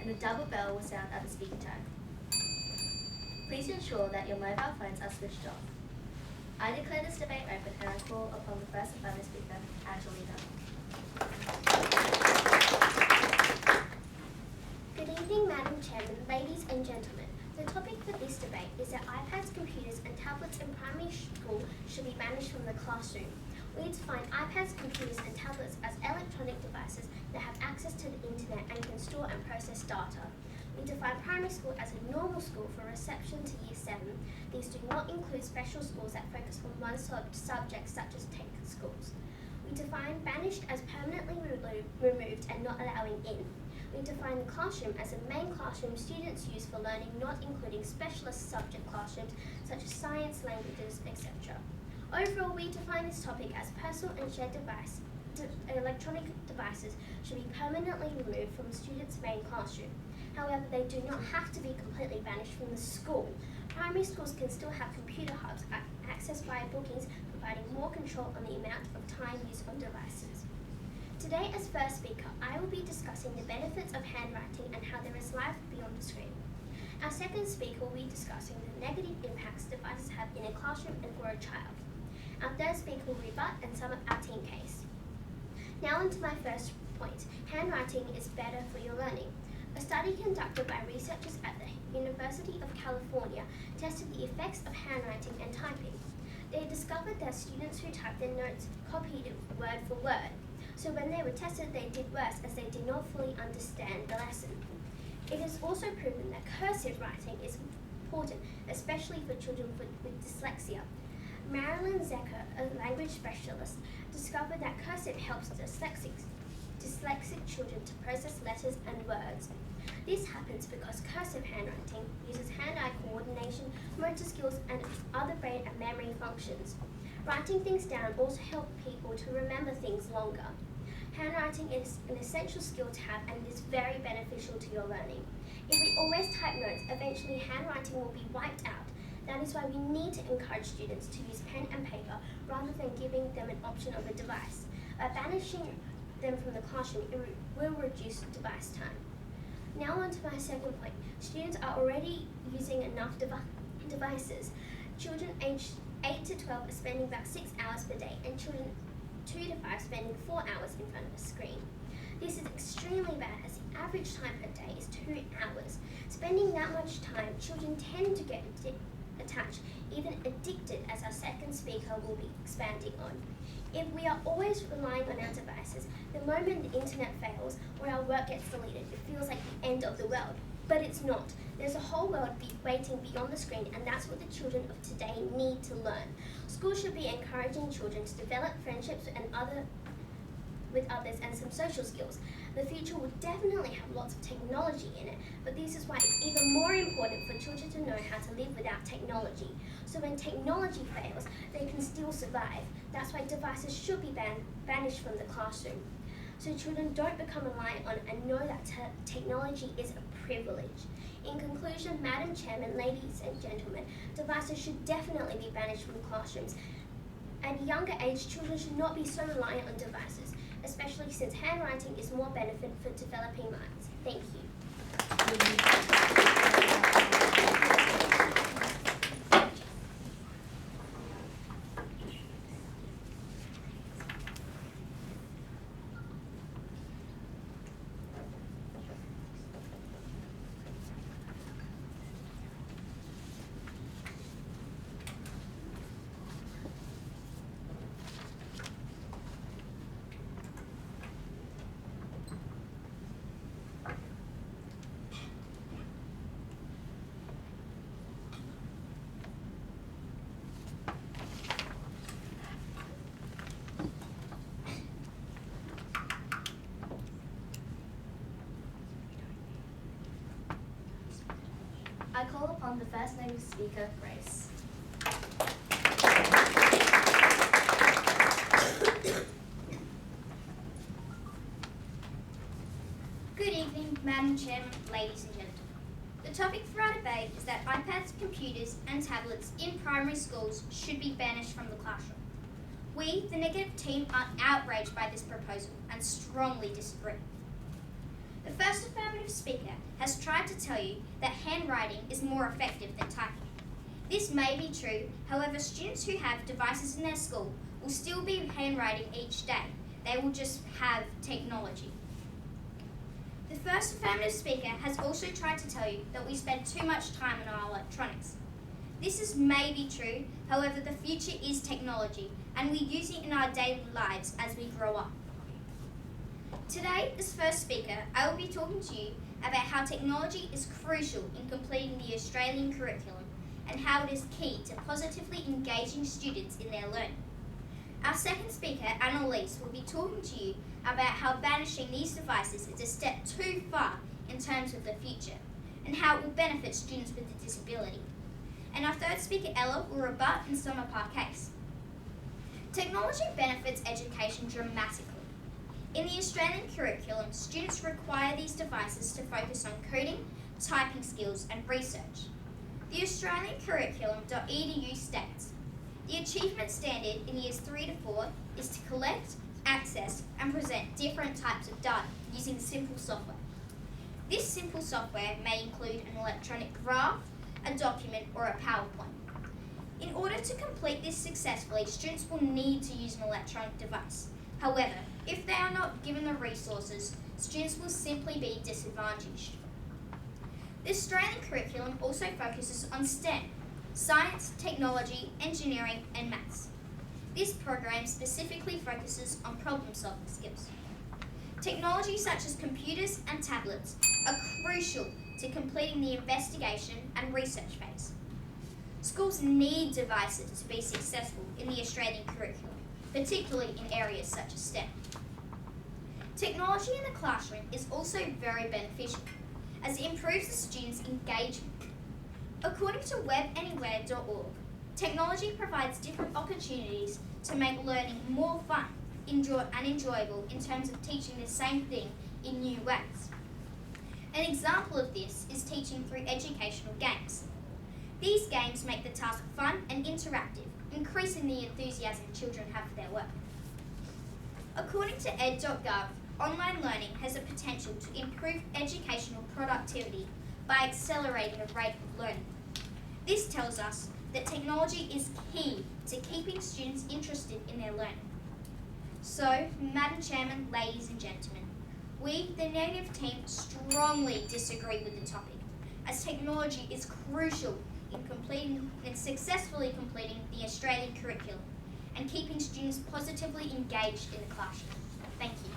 and the double bell will sound at the speaker tag. Please ensure that your mobile phones are switched off. I declare this debate open and I call upon the first affirmative speaker, Angelina. Good evening, Madam Chairman, ladies and gentlemen. The topic for this debate is that iPads, computers and tablets in primary school should be banished from the classroom. We define iPads, computers and tablets as electronic devices that have access to the internet and can store and process data. We define primary school as a normal school for reception to Year 7. These do not include special schools that focus on one subject such as tech schools. We define banished as permanently removed and not allowing in. We define the classroom as a main classroom students use for learning, not including specialist subject classrooms such as science, languages, etc. Overall, we define this topic as personal and shared electronic devices should be permanently removed from the student's main classroom. However, they do not have to be completely banished from the school. Primary schools can still have computer hubs accessed via bookings, providing more control on the amount of time used on devices. Today, as first speaker, I will be discussing the benefits of handwriting and how there is life beyond the screen. Our second speaker will be discussing the negative impacts devices have in a classroom and for a child. Our third speaker will rebut and sum up our team case. Now on to my first point. Handwriting is better for your learning. A study conducted by researchers at the University of California tested the effects of handwriting and typing. They discovered that students who typed their notes copied it word for word. So when they were tested, they did worse as they did not fully understand the lesson. It is also proven that cursive writing is important, especially for children with dyslexia. Marilyn Zecker, a language specialist, discovered that cursive helps dyslexic children to process letters and words. This happens because cursive handwriting uses hand-eye coordination, motor skills, and other brain and memory functions. Writing things down also helps people to remember things longer. Handwriting is an essential skill to have and is very beneficial to your learning. If we always type notes, eventually handwriting will be wiped out. That is why we need to encourage students to use pen and paper rather than giving them an option of a device. By banishing them from the classroom, it will reduce device time. Now on to my second point. Students are already using enough devices. Children aged 8 to 12 are spending about 6 hours per day, and children 2 to 5 spending 4 hours in front of a screen. This is extremely bad as the average time per day is 2 hours. Spending that much time, children tend to get attached, even addicted, as our second speaker will be expanding on. If we are always relying on our devices, the moment the internet fails or our work gets deleted, it feels like the end of the world. But it's not. There's a whole world waiting beyond the screen, and that's what the children of today need to learn. Schools should be encouraging children to develop friendships with others and some social skills. The future will definitely have lots of technology in it, but this is why it's even more important for children to know how to live without technology. So when technology fails, they can still survive. That's why devices should be banished from the classroom. So children don't become reliant on it and know that technology is a privilege. In conclusion, Madam Chairman, ladies and gentlemen, devices should definitely be banished from classrooms. At a younger age, children should not be so reliant on devices, especially since handwriting is more benefit for developing minds. Thank you. I call upon the first named speaker, Grace. Good evening, Madam Chairman, ladies and gentlemen. The topic for our debate is that iPads, computers and tablets in primary schools should be banished from the classroom. We, the negative team, are outraged by this proposal and strongly disagree. The first affirmative affirmative speaker has tried to tell you that handwriting is more effective than typing. This may be true, however, students who have devices in their school will still be handwriting each day. They will just have technology. The first affirmative speaker has also tried to tell you that we spend too much time on our electronics. This may be true, however, the future is technology and we use it in our daily lives as we grow up. Today, as first speaker, I will be talking to you about how technology is crucial in completing the Australian curriculum and how it is key to positively engaging students in their learning. Our second speaker, Annalise, will be talking to you about how banishing these devices is a step too far in terms of the future and how it will benefit students with a disability. And our third speaker, Ella, will rebut and sum up our case. Technology benefits education dramatically. In the Australian curriculum, students require these devices to focus on coding, typing skills and research. The Australian curriculum.edu states, the achievement standard in years 3 to 4 is to collect, access and present different types of data using simple software. This simple software may include an electronic graph, a document or a PowerPoint. In order to complete this successfully, students will need to use an electronic device. However, if they are not given the resources, students will simply be disadvantaged. The Australian curriculum also focuses on STEM, science, technology, engineering and maths. This program specifically focuses on problem-solving skills. Technology such as computers and tablets are crucial to completing the investigation and research phase. Schools need devices to be successful in the Australian curriculum, particularly in areas such as STEM. Technology in the classroom is also very beneficial, as it improves the students' engagement. According to webanywhere.org, technology provides different opportunities to make learning more fun and enjoyable in terms of teaching the same thing in new ways. An example of this is teaching through educational games. These games make the task fun and interactive, increasing the enthusiasm children have for their work. According to ed.gov, online learning has the potential to improve educational productivity by accelerating the rate of learning. This tells us that technology is key to keeping students interested in their learning. So, Madam Chairman, ladies and gentlemen, we, the negative team, strongly disagree with the topic, as technology is crucial in completing and successfully completing the Australian curriculum and keeping students positively engaged in the classroom. Thank you.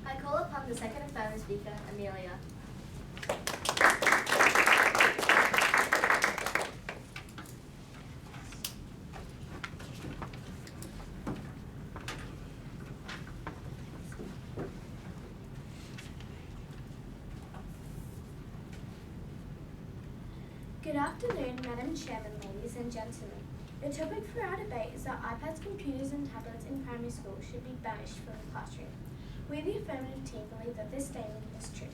I call upon the second affirmative speaker, Amelia. Good afternoon, Madam Chairman, ladies and gentlemen. The topic for our debate is that iPads, computers and tablets in primary school should be banished from the classroom. We, the affirmative team, believe that this statement is true.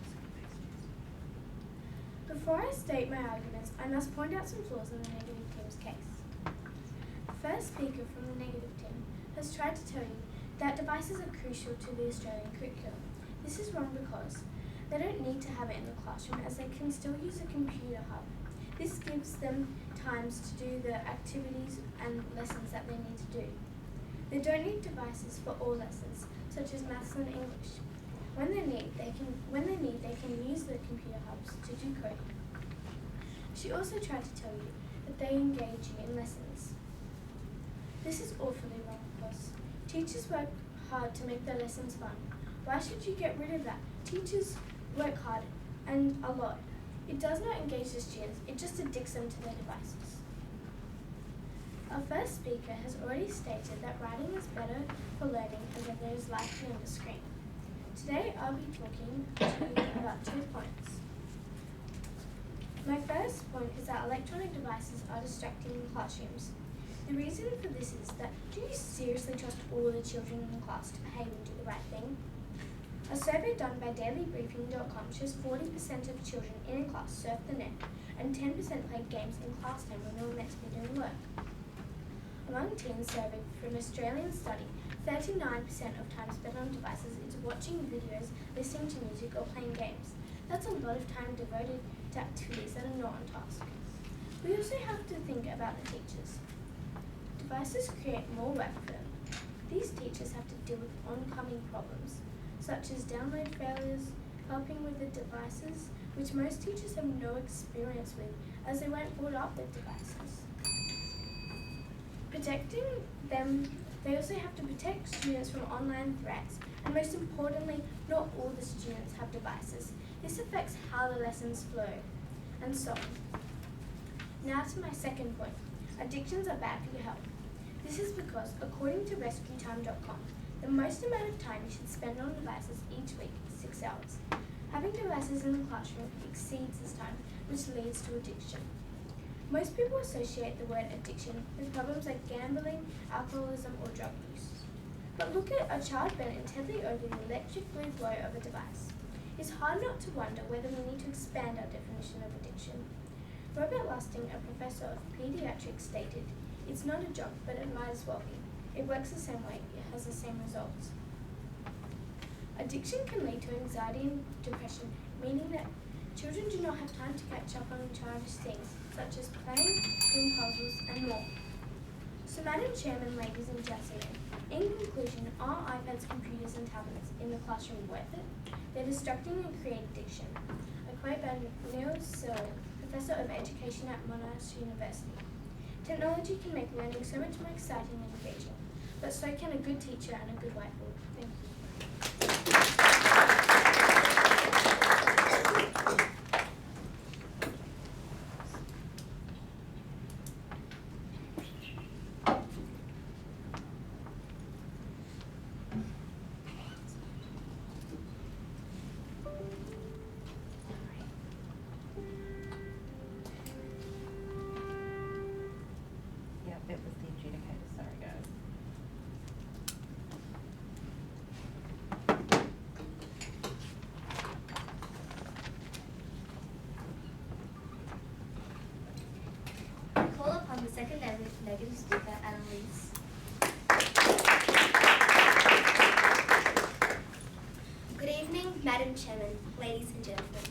Before I state my arguments, I must point out some flaws in the negative team's case. The first speaker from the negative team has tried to tell you that devices are crucial to the Australian curriculum. This is wrong because they don't need to have it in the classroom, as they can still use a computer hub. This gives them times to do the activities and lessons that they need to do. They don't need devices for all lessons, such as maths and English. When they need, they can use the computer hubs to do coding. She also tried to tell you that they engage you in lessons. This is awfully wrong because teachers work hard to make their lessons fun. Why should you get rid of that? Teachers work hard and a lot. It does not engage the students, it just addicts them to their devices. Our first speaker has already stated that writing is better for learning and that there is light on the screen. Today I'll be talking to you about 2 points. My first point is that electronic devices are distracting in classrooms. The reason for this is that, do you seriously trust all the children in the class to behave and do the right thing? A survey done by dailybriefing.com shows 40% of children in a class surf the net and 10% played games in class time when they were meant to be doing work. Among teens surveyed for an Australian study, 39% of time spent on devices is watching videos, listening to music or playing games. That's a lot of time devoted to activities that are not on task. We also have to think about the teachers. Devices create more work for them. These teachers have to deal with oncoming problems, such as download failures, helping with the devices, which most teachers have no experience with as they weren't brought up with devices. Protecting them, they also have to protect students from online threats, and most importantly, not all the students have devices. This affects how the lessons flow, and so on. Now to my second point. Addictions are bad for your health. This is because, according to rescuetime.com, the most amount of time you should spend on devices each week is 6 hours. Having devices in the classroom exceeds this time, which leads to addiction. Most people associate the word addiction with problems like gambling, alcoholism, or drug use. But look at a child bent intently over the electric blue glow of a device. It's hard not to wonder whether we need to expand our definition of addiction. Robert Lusting, a professor of pediatrics, stated, "It's not a job, but it might as well be. It works the same way, it has the same results." Addiction can lead to anxiety and depression, meaning that children do not have time to catch up on childish things, such as playing, doing puzzles, and more. So, Madam Chairman, ladies and gentlemen, in conclusion, are iPads, computers, and tablets in the classroom worth it? They're distracting and create addiction. A quote by Neil Searle, Professor of Education at Monash University. Technology can make learning so much more exciting and engaging, but so can a good teacher and a good whiteboard. Thank you. Yep, it was the adjudicator, sorry guys. Call upon the second negative speaker, Annalise. Good evening, Madam Chairman, ladies and gentlemen.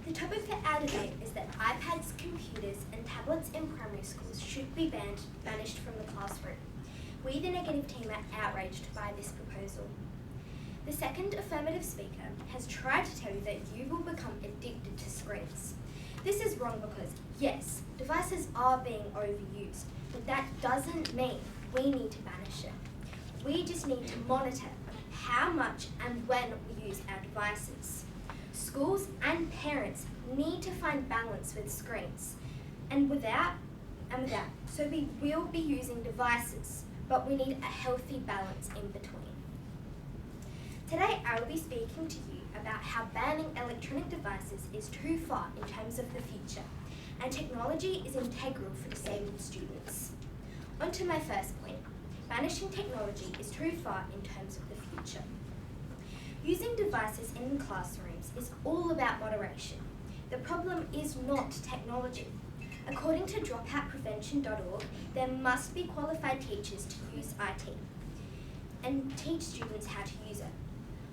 The topic for our debate is that iPads, computers and tablets in primary schools should be banished from the classroom. We, the negative team, are outraged by this proposal. The second affirmative speaker has tried to tell you that you will become addicted to screens. This is wrong because, yes, devices are being overused, but that doesn't mean we need to banish it. We just need to monitor how much and when we use our devices. Schools and parents need to find balance with screens and without. So we will be using devices, but we need a healthy balance in between. Today I will be speaking to you about how banning electronic devices is too far in terms of the future, and technology is integral for disabled students. On to my first point. Banishing technology is too far in terms of the future. Using devices in classrooms is all about moderation. The problem is not technology. According to dropoutprevention.org, there must be qualified teachers to use IT and teach students how to use it.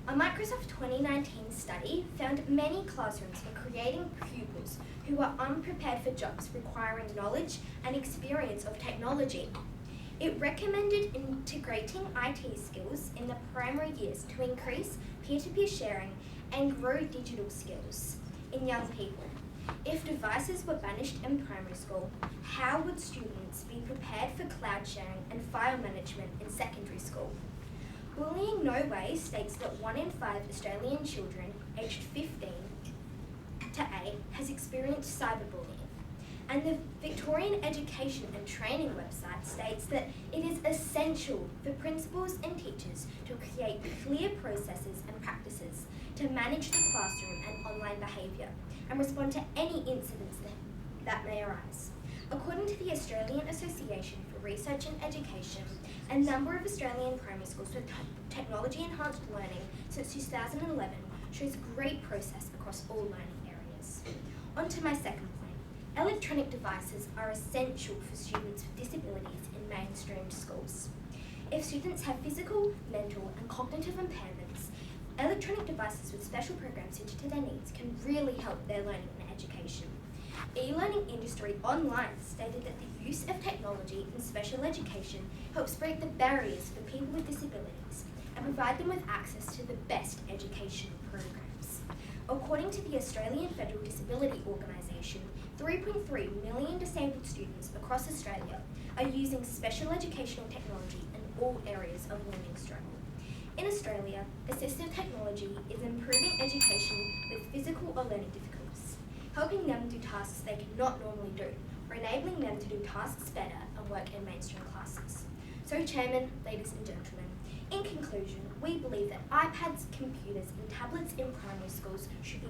A Microsoft 2019 study found many classrooms were creating pupils who are unprepared for jobs requiring knowledge and experience of technology. It recommended integrating IT skills in the primary years to increase peer-to-peer sharing and grow digital skills in young people. If devices were banished in primary school, how would students be prepared for cloud sharing and file management in secondary school? Bullying No Way states that 1 in 5 Australian children aged 15 has experienced cyberbullying. And the Victorian Education and Training website states that it is essential for principals and teachers to create clear processes and practices to manage the classroom and online behaviour and respond to any incidents that may arise. According to the Australian Association for Research and Education, a number of Australian primary schools with technology-enhanced learning since 2011 shows great progress across all learning areas. On to my second point. Electronic devices are essential for students with disabilities in mainstream schools. If students have physical, mental and cognitive impairments, electronic devices with special programs suited to their needs can really help their learning and education. E-learning industry online stated that the use of technology in special education helps break the barriers for people with disabilities and provide them with access to the best educational programs. According to the Australian Federal Disability Organisation, 3.3 million disabled students across Australia are using special educational technology in all areas of learning struggle. In Australia, assistive technology is improving education with physical or learning difficulties, helping them do tasks they cannot normally do, or enabling them to do tasks better and work in mainstream classes. So, Chairman, ladies and gentlemen, in conclusion, we believe that iPads, computers and tablets in primary schools should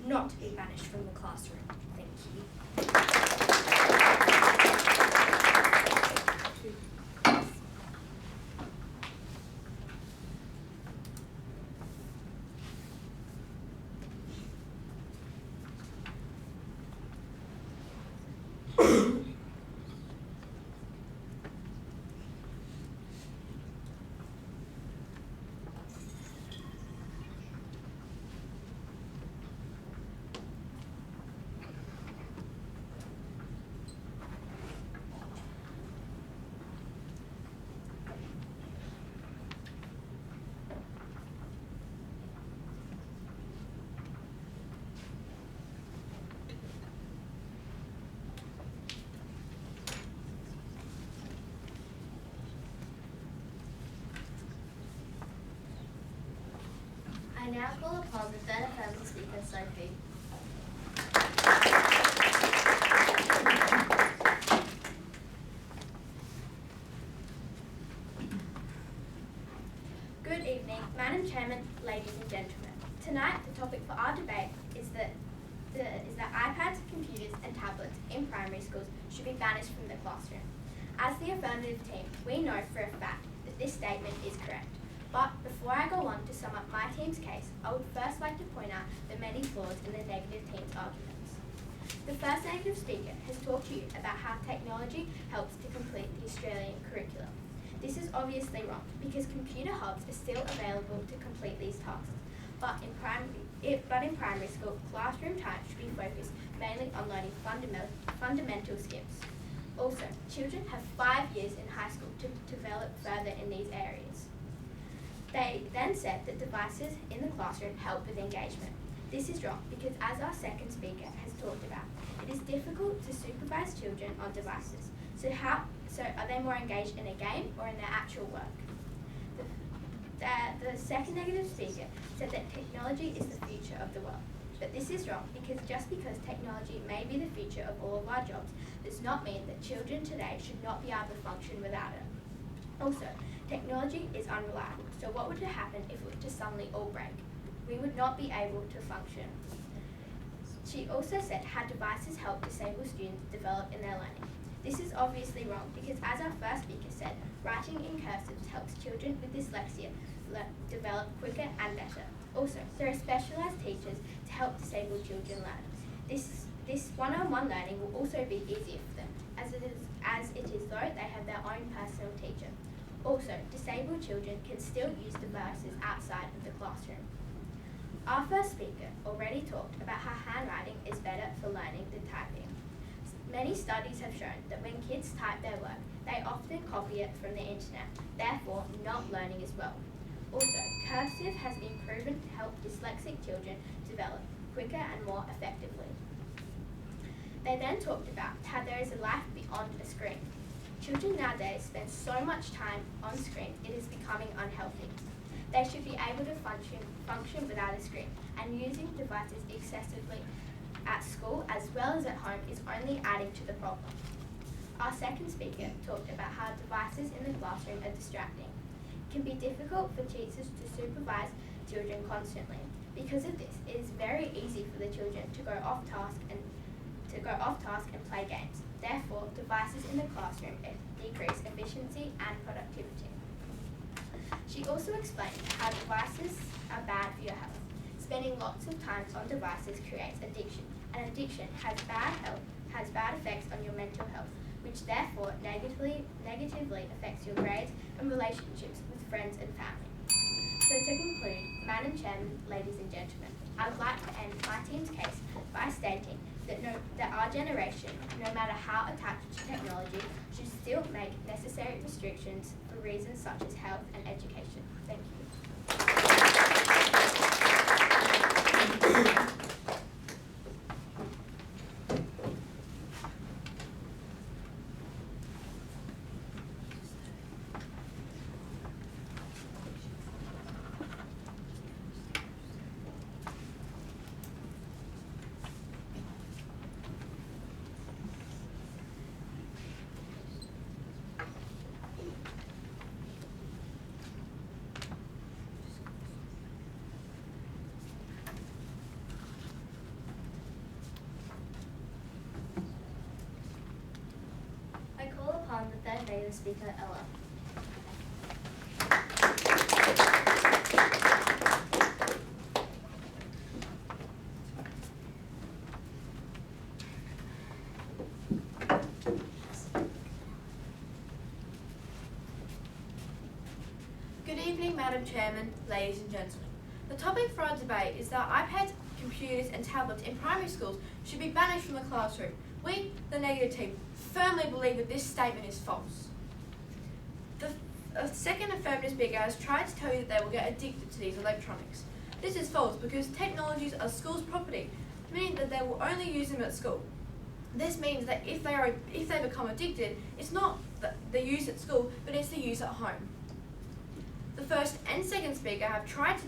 not be banished from the classroom. Thank you. I now call upon the third affirmative speaker, Sophie. Good evening, Madam Chairman, ladies and gentlemen. Tonight, the topic for our debate is that iPads, computers and tablets in primary schools should be banished from the classroom. As the affirmative team, we know for a fact that this statement is correct. But before I go on to sum up my team's case, I would first like to point out the many flaws in the negative team's arguments. The first negative speaker has talked to you about how technology helps to complete the Australian curriculum. This is obviously wrong because computer hubs are still available to complete these tasks. But in primary school, classroom time should be focused mainly on learning fundamental skills. Also, children have 5 years in high school to develop further in these areas. They then said that devices in the classroom help with engagement. This is wrong because, as our second speaker has talked about, it is difficult to supervise children on devices. So are they more engaged in a game or in their actual work? The second negative speaker said that technology is the future of the world. But this is wrong because just because technology may be the future of all of our jobs does not mean that children today should not be able to function without it. Also, technology is unreliable, so what would happen if it were to suddenly all break? We would not be able to function. She also said how devices help disabled students develop in their learning. This is obviously wrong because, as our first speaker said, writing in cursives helps children with dyslexia develop quicker and better. Also, there are specialised teachers to help disabled children learn. This one-on-one learning will also be easier for them, as it is though they have their own personal teacher. Also, disabled children can still use devices outside of the classroom. Our first speaker already talked about how handwriting is better for learning than typing. Many studies have shown that when kids type their work, they often copy it from the internet, therefore not learning as well. Also, cursive has been proven to help dyslexic children develop quicker and more effectively. They then talked about how there is a life beyond a screen. Children nowadays spend so much time on screen, it is becoming unhealthy. They should be able to function without a screen, and using devices excessively at school as well as at home is only adding to the problem. Our second speaker talked about how devices in the classroom are distracting. It can be difficult for teachers to supervise children constantly. Because of this, it is very easy for the children to go off task and play games. Therefore, devices in the classroom decrease efficiency and productivity. She also explained how devices are bad for your health. Spending lots of time on devices creates addiction, and addiction has bad effects on your mental health, which therefore negatively affects your grades and relationships with friends and family. So to conclude, Madam Chairman, ladies and gentlemen, I would like to end my team's case by stating that our generation, no matter how attached to technology, should still make necessary restrictions for reasons such as health and education. Thank you. I call upon the third native speaker, Ella. Good evening, Madam Chairman, ladies and gentlemen. The topic for our debate is that iPads, computers and tablets in primary schools should be banished from the classroom. We, the negative team, firmly believe that this statement is false. The second affirmative speaker has tried to tell you that they will get addicted to these electronics. This is false because technologies are schools' property, meaning that they will only use them at school. This means that if they become addicted, it's not the use at school, but it's the use at home. The first and second speaker have tried to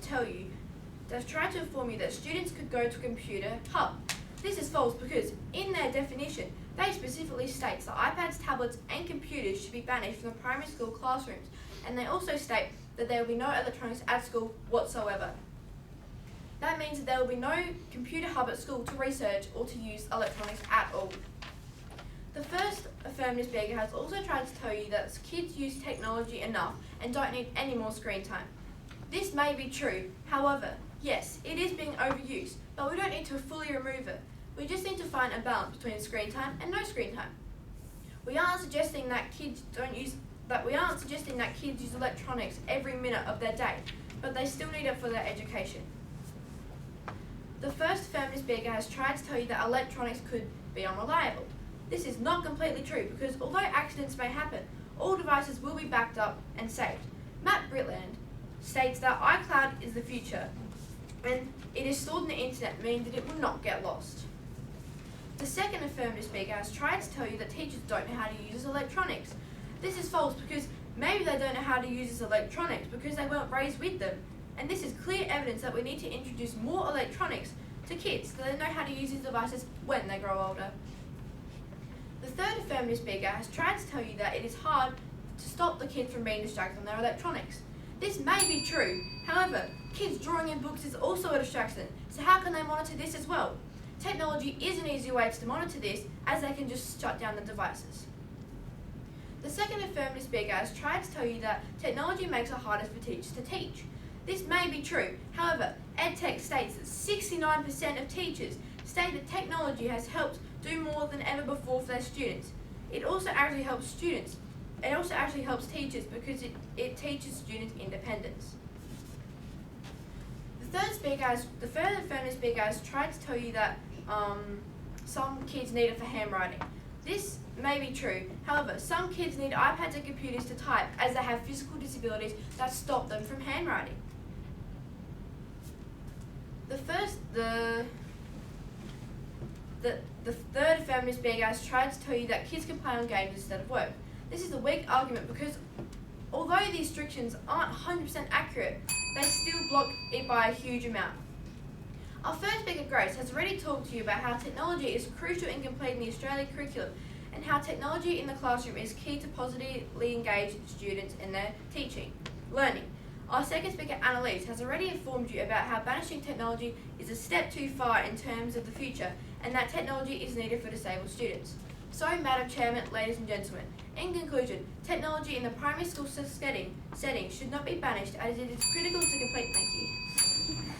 inform you that students could go to a computer hub. This is false because in their definition, they specifically state that iPads, tablets and computers should be banished from the primary school classrooms, and they also state that there will be no electronics at school whatsoever. That means that there will be no computer hub at school to research or to use electronics at all. The first affirmative speaker has also tried to tell you that kids use technology enough and don't need any more screen time. This may be true, however, yes, it is being overused, but we don't need to fully remove it. We just need to find a balance between screen time and no screen time. We aren't suggesting that kids use electronics every minute of their day, but they still need it for their education. The first affirmative speaker has tried to tell you that electronics could be unreliable. This is not completely true because although accidents may happen, all devices will be backed up and saved. Matt Britland states that iCloud is the future and it is stored in the internet, meaning that it will not get lost. The second affirmative speaker has tried to tell you that teachers don't know how to use electronics. This is false because maybe they don't know how to use electronics because they weren't raised with them. And this is clear evidence that we need to introduce more electronics to kids so they know how to use these devices when they grow older. The third affirmative speaker has tried to tell you that it is hard to stop the kids from being distracted on their electronics. This may be true, however, kids drawing in books is also a distraction, so how can they monitor this as well? Technology is an easy way to monitor this as they can just shut down the devices. The second affirmative speaker has tried to tell you that technology makes it harder for teachers to teach. This may be true, however, EdTech states that 69% of teachers state that technology has helped do more than ever before for their students. It also actually helps teachers because it teaches students independence. The third affirmative speaker has tried to tell you that some kids need it for handwriting. This may be true, however, some kids need iPads and computers to type as they have physical disabilities that stop them from handwriting. The third affirmative speaker has tried to tell you that kids can play on games instead of work. This is a weak argument because although these restrictions aren't 100% accurate, they still block it by a huge amount. Our first speaker, Grace, has already talked to you about how technology is crucial in completing the Australian curriculum and how technology in the classroom is key to positively engage students in their learning. Our second speaker, Annalise, has already informed you about how banishing technology is a step too far in terms of the future and that technology is needed for disabled students. So, Madam Chairman, ladies and gentlemen, in conclusion, technology in the primary school setting should not be banished as it is critical to complete. Thank you.